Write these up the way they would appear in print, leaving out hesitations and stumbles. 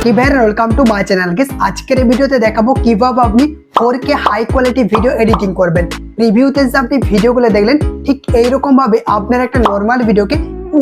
কি ভাইরা welcome to my channel guys. আজকের এই ভিডিওতে দেখাবো কিভাবে আপনি 4K high quality video editing করবেন। প্রিভিউতে যে আপনি ভিডিওগুলো দেখলেন ঠিক এইরকম ভাবে আপনার একটা নরমাল ভিডিওকে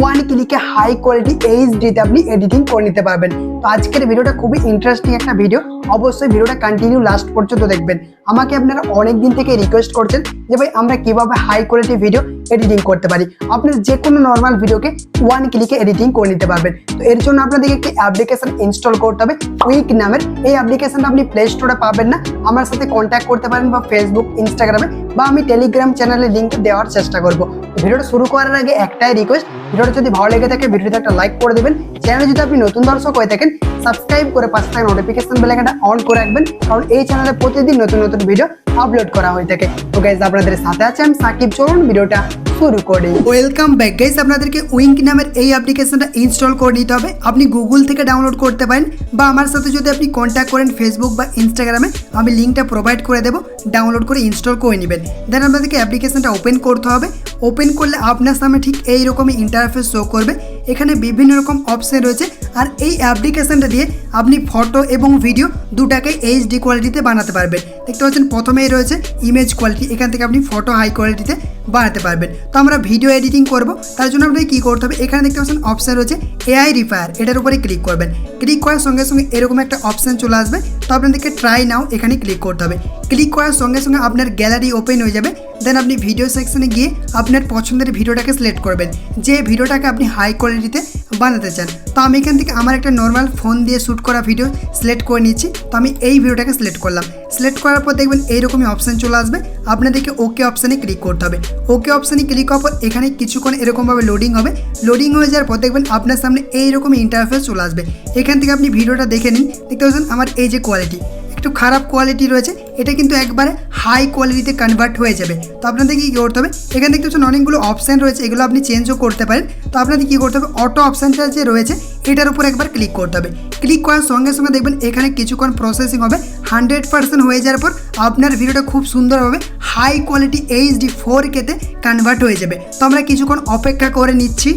1 ক্লিকে হাই কোয়ালিটি HD তে আপনি এডিটিং করে নিতে পারবেন। তো আজকের ভিডিওটা খুবই ইন্টারেস্টিং একটা ভিডিও, অবশ্যই ভিডিওটা কন্টিনিউ লাস্ট পর্যন্ত দেখবেন। আমাকে আপনারা অনেক দিন থেকে রিকোয়েস্ট করছেন যে ভাই আমরা কিভাবে হাই কোয়ালিটি ভিডিও এডিটিং করতে পারি। আপনার যে কোনো নরমাল ভিডিওকে 1 ক্লিকে এডিটিং করে নিতে পারবেন। তো এর জন্য আপনাদেরকে একটি অ্যাপ্লিকেশন ইনস্টল করতে হবে, কুইক নামের। এই অ্যাপ্লিকেশনটা আপনি প্লে স্টোরে পাবেন না, আমার সাথে কন্ট্যাক্ট করতে পারেন বা ফেসবুক, ইনস্টাগ্রামে বা আমি টেলিগ্রাম চ্যানেলে লিঙ্ক দেওয়ার চেষ্টা করব। ভিডিওটা শুরু করার আগে একটাই রিকোয়েস্ট, ভিডিওটা যদি ভালো লেগে থাকে ভিডিওতে একটা লাইক করে দেবেন। চ্যানেলে যদি আপনি নতুন দর্শক হয়ে থাকেন সাবস্ক্রাইব করে পাশে থাকা নোটিফিকেশন বেল আইকনটা অন করে রাখবেন, কারণ এই চ্যানেলে প্রতিদিন নতুন নতুন ভিডিও আপলোড করা হয়ে থাকে। তো গাইস আপনাদের সাথে আছে আমি সাকিব, চলুন ভিডিওটা শুরু করি। Welcome back guys. আপনাদেরকে উইঙ্ক নামের এই অ্যাপ্লিকেশনটা ইনস্টল করে নিতে হবে। আপনি গুগল থেকে ডাউনলোড করতে পারেন বা আমার সাথে যদি আপনি কন্ট্যাক্ট করেন ফেসবুক বা ইনস্টাগ্রামে, আমি লিঙ্কটা প্রোভাইড করে দেবো, ডাউনলোড করে ইনস্টল করে নেবেন। দেন আপনাদেরকে অ্যাপ্লিকেশনটা ওপেন করতে হবে। ওপেন করলে আপনার সামনে ঠিক এইরকমই ইন্টারফেস শো করবে। এখানে বিভিন্ন রকম অপশন রয়েছে, আর এই অ্যাপ্লিকেশনটা দিয়ে আপনি ফটো এবং ভিডিও দুটাকে HD কোয়ালিটিতে বানাতে পারবেন। দেখতে পাচ্ছেন প্রথমেই রয়েছে ইমেজ কোয়ালিটি, এখান থেকে আপনি ফটো হাই কোয়ালিটিতে বানাতে পারবেন। তো আমরা ভিডিও এডিটিং করব, তার জন্য আপনাকে কী করতে হবে, এখানে দেখতে পাচ্ছেন অপশান রয়েছে AI রিফায়ার, এটার উপরে ক্লিক করবেন। ক্লিক করার সঙ্গে সঙ্গে এরকম একটা অপশান চলে আসবে। তো আপনাদেরকে ট্রাই নাও এখানে ক্লিক করতে হবে। ক্লিক করার সঙ্গে সঙ্গে আপনার গ্যালারি ওপেন হয়ে যাবে। দেন আপনি ভিডিও সেকশনে গিয়ে আপনার পছন্দের ভিডিওটাকে সিলেক্ট করবেন, যে ভিডিওটাকে আপনি হাই কোয়ালিটিতে বানাতে চান। তো আমি এখান থেকে আমার একটা নর্মাল ফোন দিয়ে শ্যুট করা ভিডিও সিলেক্ট করে নিচ্ছি। তো আমি এই ভিডিওটাকে সিলেক্ট করলাম। সিলেক্ট করার পর দেখবেন এইরকমই অপশান চলে আসবে। আপনাদেরকে ওকে অপশানে ক্লিক করতে হবে। ওকে অপশানে ক্লিক করার পর এখানে কিছুক্ষণ এরকমভাবে লোডিং হবে। লোডিং হয়ে যাওয়ার পর দেখবেন আপনার সামনে এইরকমই ইন্টারফেস চলে আসবে। এখান থেকে আপনি ভিডিওটা দেখে নিন। দেখতে পাচ্ছেন আমার এই যে কোয়ালিটি একটু খারাপ কোয়ালিটি রয়েছে, এটা কিন্তু একবারে হাই কোয়ালিটিতে কনভার্ট হয়ে যাবে। তো আপনাদের কী করতে হবে, এখানে দেখতে পাচ্ছেন অনেকগুলো অপশান রয়েছে, এগুলো আপনি চেঞ্জও করতে পারেন। তো আপনাদের কী করতে হবে, অটো অপশানটা যে রয়েছে এটার উপর একবার ক্লিক করতে হবে। ক্লিক করার সঙ্গে সঙ্গে দেখবেন এখানে কিছুক্ষণ প্রসেসিং হবে। 100% হয়ে যাওয়ার পর আপনার ভিডিওটা খুব সুন্দরভাবে হাই কোয়ালিটি HD 4K-তে কনভার্ট হয়ে যাবে। তো আমরা কিছুক্ষণ অপেক্ষা করে নিচ্ছি।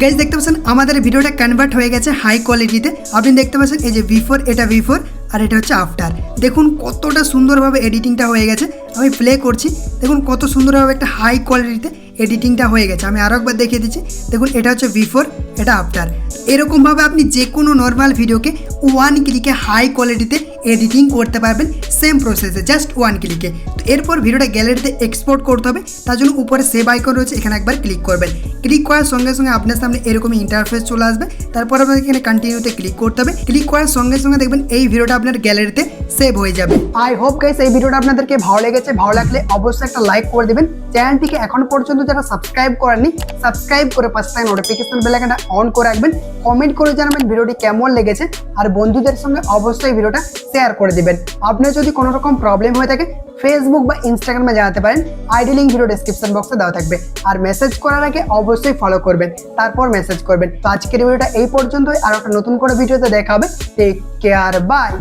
গাইস দেখতে পাচ্ছেন আমাদের ভিডিওটা কনভার্ট হয়ে গেছে হাই কোয়ালিটিতে। আপনি দেখতে পাচ্ছেন এই যে বিফোর, এটা বিফোর আর এটা হচ্ছে আফটার। দেখুন কতটা সুন্দরভাবে এডিটিংটা হয়ে গেছে। আমি প্লে করছি, দেখুন কত সুন্দরভাবে একটা হাই কোয়ালিটিতে এডিটিংটা হয়ে গেছে। আমি আরও একবার দেখিয়ে দিচ্ছি, দেখুন এটা হচ্ছে বিফোর, এটা আফটার। এরকমভাবে আপনি যে কোনো নর্মাল ভিডিওকে 1 ক্লিকে হাই কোয়ালিটিতে এডিটিং করতে পারবেন, সেম প্রসেসে জাস্ট 1 ক্লিকে। তো এরপর ভিডিওটা গ্যালারিতে এক্সপোর্ট করতে হবে, তার জন্য উপরে সেভ আইকন রয়েছে, এখানে একবার ক্লিক করবেন। ক্লিক করার সঙ্গে সঙ্গে আপনার সামনে এরকমই ইন্টারফেস চলে আসবে। তারপর আপনাকে এখানে কন্টিনিউতে ক্লিক করতে হবে। ক্লিক করার সঙ্গে সঙ্গে দেখবেন এই ভিডিওটা আপনার গ্যালারিতে সেভ হয়ে যাবে। আই হোপ গাইস এই ভিডিওটা আপনাদেরকে ভালো লেগেছে। ভালো লাগলে অবশ্যই একটা লাইক করে দেবেন। চ্যানেলটিকে এখন পর্যন্ত যারা সাবস্ক্রাইব করেননি সাবস্ক্রাইব করে পাশে থাকা নোটিফিকেশন বেল আইকনটা অন করে রাখবেন। কমেন্ট করে জানাবেন ভিডিওটি কেমন লেগেছে, আর বন্ধুদের সঙ্গে অবশ্যই ভিডিওটা শেয়ার করে দিবেন। আপনার যদি কোনো রকম প্রবলেম হয়ে থাকে ফেসবুক বা ইনস্টাগ্রামে জানাতে পারেন, আইডি লিঙ্ক ভিডিও ডেসক্রিপশন বক্সে দেওয়া থাকবে। আর মেসেজ করার আগে অবশ্যই ফলো করবেন, তারপর মেসেজ করবেন। তো আজকের ভিডিওটা এই পর্যন্তই, আর একটা নতুন করে ভিডিওতে দেখা হবে। Take care, by.